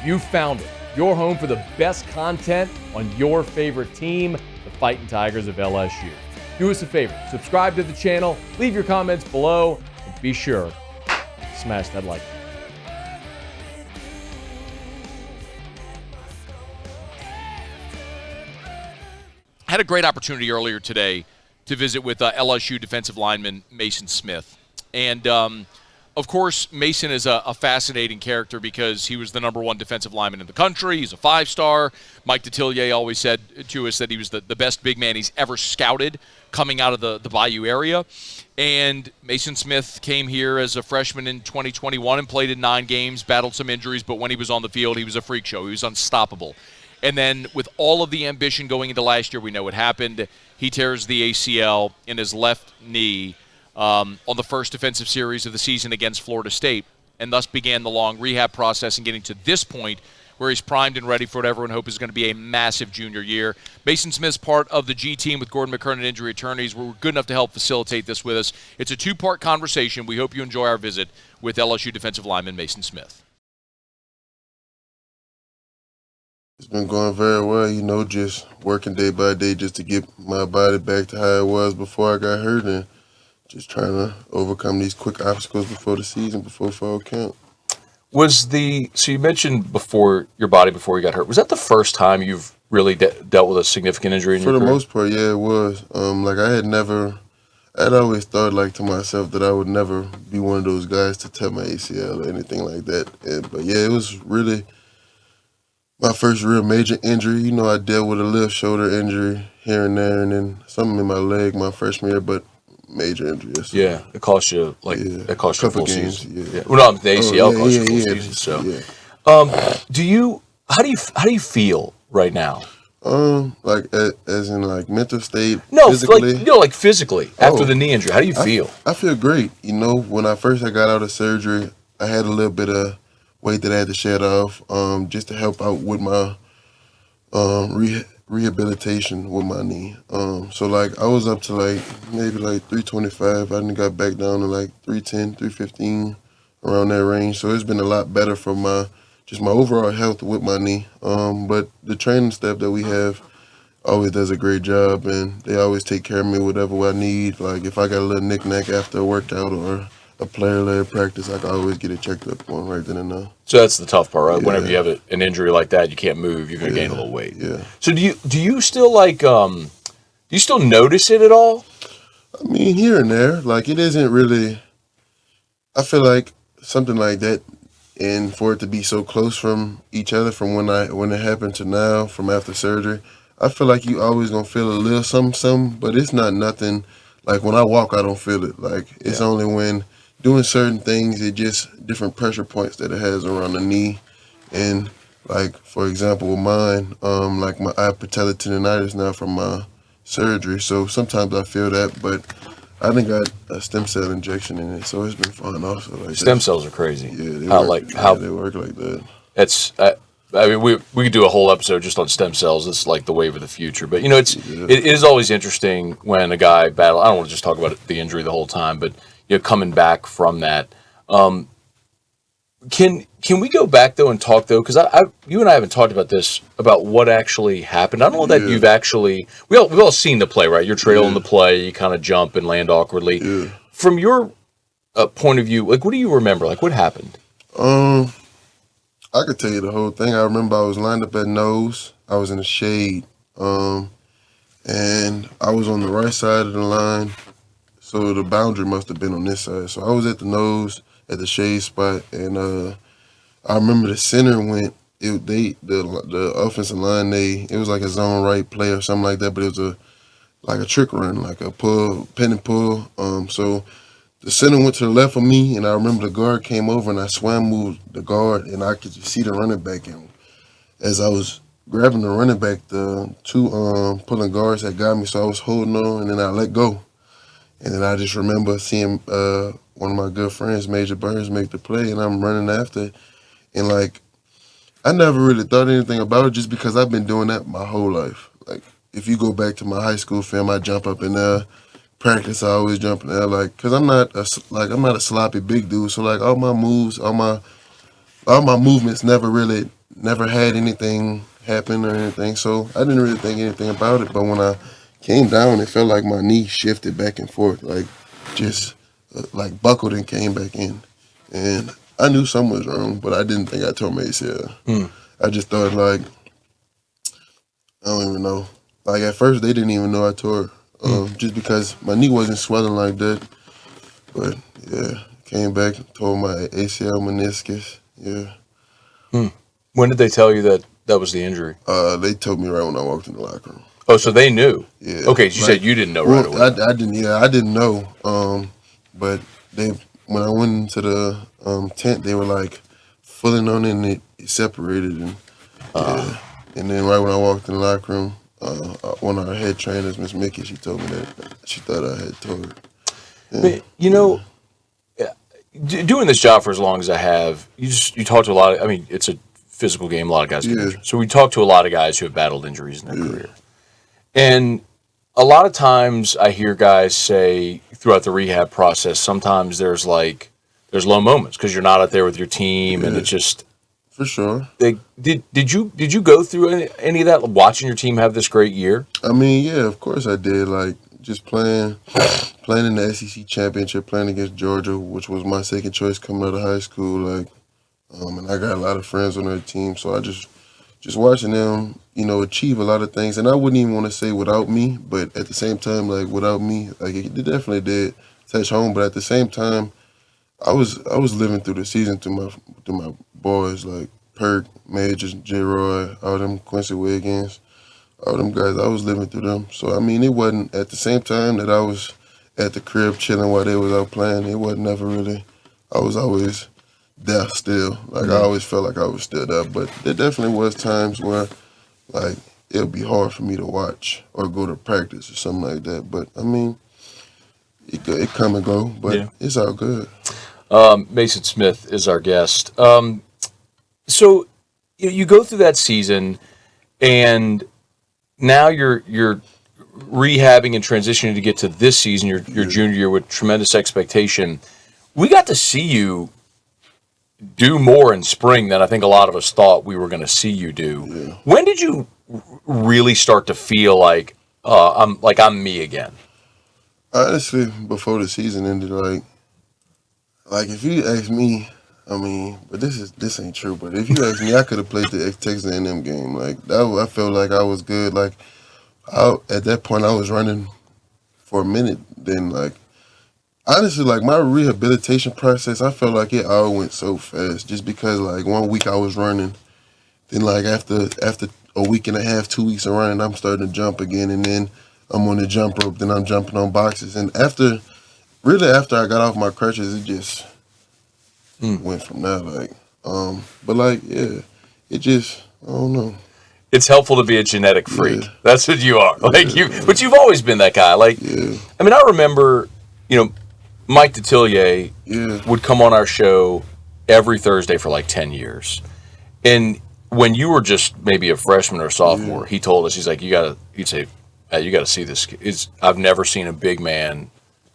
You found it. Your home for the best content on your favorite team, the Fighting Tigers of LSU. Do us a favor, subscribe to the channel, leave your comments below, and be sure to smash that like button. I had a great opportunity earlier today to visit with LSU defensive lineman Maason Smith. And, of course, Maason is a fascinating character because he was the #1 defensive lineman in the country. He's a 5-star. Mike Detillier always said to us that he was the best big man he's ever scouted coming out of the Bayou area. And Maason Smith came here as a freshman in 2021 and played in 9 games, battled some injuries, but when he was on the field, he was a freak show. He was unstoppable. And then with all of the ambition going into last year, we know what happened. He tears the ACL in his left knee on the first defensive series of the season against Florida State, and thus began the long rehab process and getting to this point where he's primed and ready for what everyone hopes is going to be a massive junior year. Maason Smith's part of the G team with Gordon McKernan Injury Attorneys. We're good enough to help facilitate this with us. It's a 2-part conversation. We hope you enjoy our visit with LSU defensive lineman Maason Smith. It's been going very well, just working day by day just to get my body back to how it was before I got hurt and just trying to overcome these quick obstacles before the season, before fall camp. So you mentioned before you got hurt, was that the first time you've really dealt with a significant injury in your career? For the most part, yeah, it was. I'd always thought to myself that I would never be one of those guys to tear my ACL or anything like that. But yeah, it was really my first real major injury. I dealt with a little shoulder injury here and there, and then something in my leg my freshman year, but major injury. So. Yeah, it cost you it cost you a full games, season. Yeah. Well, no, the ACL cost you a full season. So, how do you feel right now? As in mental state. No, physically. Physically after the knee injury. How do you feel? I feel great. When I first got out of surgery, I had a little bit of weight that I had to shed off, just to help out with my rehabilitation with my knee. I was up to maybe 325. I then got back down to 310, 315, around that range. So it's been a lot better for my overall health with my knee. But the training staff that we have always does a great job, and they always take care of me whatever I need. If I got a little knick-knack after a workout or a player-led practice, I can always get it checked up on right then and there. So that's the tough part, right? Yeah. Whenever you have an injury like that, you can't move, you're going to gain a little weight. Yeah. So do you still do you still notice it at all? I mean, here and there. It isn't really, I feel like something like that, and for it to be so close from each other from when it happened to now, from after surgery, I feel like you always going to feel a little something, but it's not nothing. When I walk, I don't feel it. It's only when doing certain things, it just different pressure points that it has around the knee. And for example, with mine, I have patella tendonitis now from my surgery. So sometimes I feel that, but I think I got a stem cell injection in it. So it's been fun also. Stem cells are crazy. Yeah, they work like that. It's, we could do a whole episode just on stem cells. It's the wave of the future. But, it is always interesting when a guy battles. I don't want to just talk about the injury the whole time, but coming back from that. Can we go back though and talk though? Because you and I haven't talked about this, about what actually happened. I don't know that you've actually. We've all seen the play, right? You're trailing the play, you kind of jump and land awkwardly. Yeah. From your point of view, what do you remember? What happened? I could tell you the whole thing. I remember I was lined up at nose. I was in the shade, and I was on the right side of the line. So the boundary must have been on this side. So I was at the nose, at the shade spot, and I remember the center went. The offensive line, it was like a zone right play or something like that, but it was a trick run, like a pull, pin and pull. So the center went to the left of me, and I remember the guard came over, and I swam moved the guard, and I could just see the running back. And as I was grabbing the running back, the two pulling guards had got me, so I was holding on, and then I let go. And then I just remember seeing one of my good friends, Major Burns, make the play, and I'm running after. And, I never really thought anything about it just because I've been doing that my whole life. If you go back to my high school film, I jump up in there. Practice, I always jump in there, because I'm not a sloppy big dude. So, all my moves, all my movements never really never had anything happen or anything, so I didn't really think anything about it. But when I came down, it felt like my knee shifted back and forth, like just like buckled and came back in. And I knew something was wrong, but I didn't think I tore my ACL. I just thought, like, I don't even know. Like, at first, they didn't even know I tore just because my knee wasn't swelling like that. But, yeah, came back, tore my ACL meniscus. Yeah. When did they tell you that that was the injury? They told me right when I walked in the locker room. Oh, so they knew. Yeah. Okay, you said you didn't know right away. I didn't. Yeah, I didn't know. But when I went into the tent, they were like pulling on it, and it separated, and yeah. And then right when I walked in the locker room, one of our head trainers, Miss Mickey, she told me that she thought I had tore it. Yeah. But, you know, doing this job for as long as I have, you talk to a lot of. I mean, it's a physical game. A lot of guys get injured. So we talk to a lot of guys who have battled injuries in their career. And a lot of times I hear guys say throughout the rehab process, sometimes there's low moments because you're not out there with your team, and it's just for sure. Did you go through any of that, watching your team have this great year? I mean, yeah, of course I did. Like just playing in the SEC championship, playing against Georgia, which was my second choice coming out of high school. Like, and I got a lot of friends on their team, so I just watching them, achieve a lot of things. And I wouldn't even want to say without me, but at the same time, like without me, like it definitely did touch home. But at the same time, I was living through the season through my boys like Perk, Majors, J. Roy, all them Quincy Wiggins, all them guys. I was living through them. So I mean, it wasn't at the same time that I was at the crib chilling while they was out playing. It wasn't never really. I was always there still. Like I always felt like I was still there. But there definitely was times where like it would be hard for me to watch or go to practice or something like that. But I mean, it come and go, but it's all good. Maason Smith is our guest. So you go through that season, and now you're rehabbing and transitioning to get to this season, your junior year, with tremendous expectation. We got to see you do more in spring than I think a lot of us thought we were going to see you do. Yeah. When did you really start to feel like I'm me again? Honestly, before the season ended, like if you ask me, I mean, but this ain't true. But if you ask me, I could have played the Texas A&M game. Like that, I felt like I was good. Like at that point, I was running for a minute. Then honestly, like my rehabilitation process, I felt like it all went so fast. Just because like 1 week I was running, then like after a week and a half, 2 weeks of running, I'm starting to jump again, and then I'm on the jump rope, then I'm jumping on boxes, and after I got off my crutches, it just went from there. But it just, I don't know. It's helpful to be a genetic freak. Yeah. That's what you are. But you've always been that guy. I mean, I remember, Mike Detillier would come on our show every Thursday for 10 years. And when you were just maybe a freshman or a sophomore, he told us, he's like, he'd say, hey, you got to see this. I've never seen a big man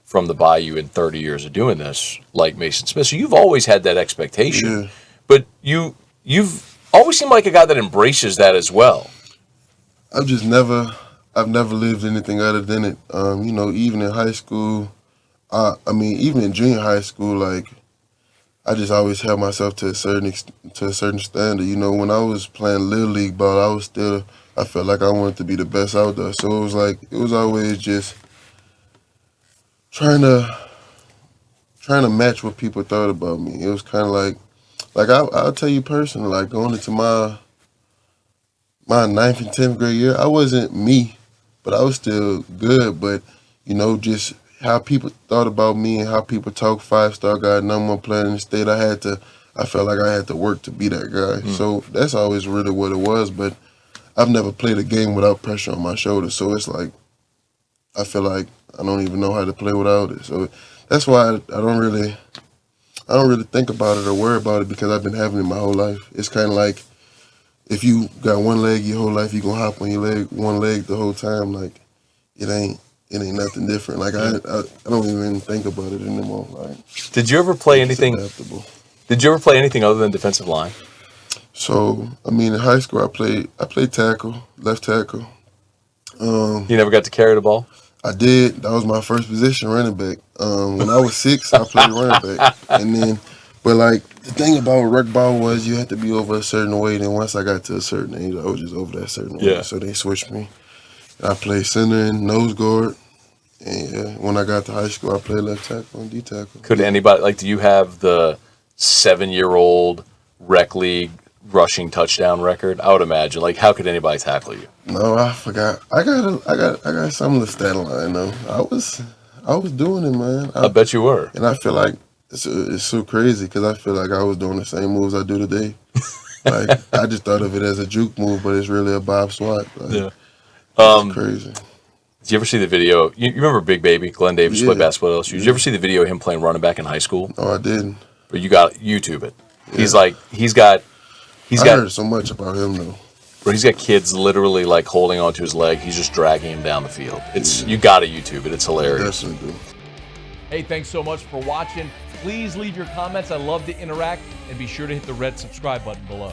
from the Bayou in 30 years of doing this like Maason Smith. So you've always had that expectation, but you've always seemed like a guy that embraces that as well. I've never lived anything other than it. Even in high school, even in junior high school, I just always held myself to a certain standard. When I was playing Little League ball, I felt like I wanted to be the best out there. So it was always just trying to match what people thought about me. It was kind of I'll tell you personally, going into my 9th and 10th grade year, I wasn't me, but I was still good. But just how people thought about me and how people talk 5-star guy, #1 player in the state, I felt like I had to work to be that guy. So that's always really what it was. But I've never played a game without pressure on my shoulders. So it's I feel like I don't even know how to play without it. So that's why I don't really think about it or worry about it, because I've been having it my whole life. It's kind of like if you got one leg your whole life, you gonna hop on one leg the whole time. It ain't nothing different. I don't even think about it anymore. Did you ever play anything? Adaptable. Did you ever play anything other than defensive line? So I mean, in high school, I played tackle, left tackle. You never got to carry the ball? I did. That was my first position, running back. When I was 6, I played running back, and then, but like the thing about rec ball was you had to be over a certain weight, and once I got to a certain age, I was just over that certain weight. So they switched me. I played center and nose guard, and when I got to high school, I played left tackle and D tackle. Could anybody, like, do you have the 7-year-old rec league rushing touchdown record? I would imagine. Like, how could anybody tackle you? No, I forgot. I got some of the stat line though. I was doing it, man. I bet you were. And I feel like it's so crazy because I feel like I was doing the same moves I do today. Like I just thought of it as a juke move, but it's really a bob swat. Like, it's crazy. Did you ever see the video? You remember Big Baby, Glenn Davis, played basketball at LSU. Did you ever see the video of him playing running back in high school? No, I didn't. But you got YouTube it. Yeah. I heard so much about him though. Bro, he's got kids literally like holding onto his leg. He's just dragging him down the field. You got to YouTube it. It's hilarious. Definitely do. Hey, thanks so much for watching. Please leave your comments. I love to interact, and be sure to hit the red subscribe button below.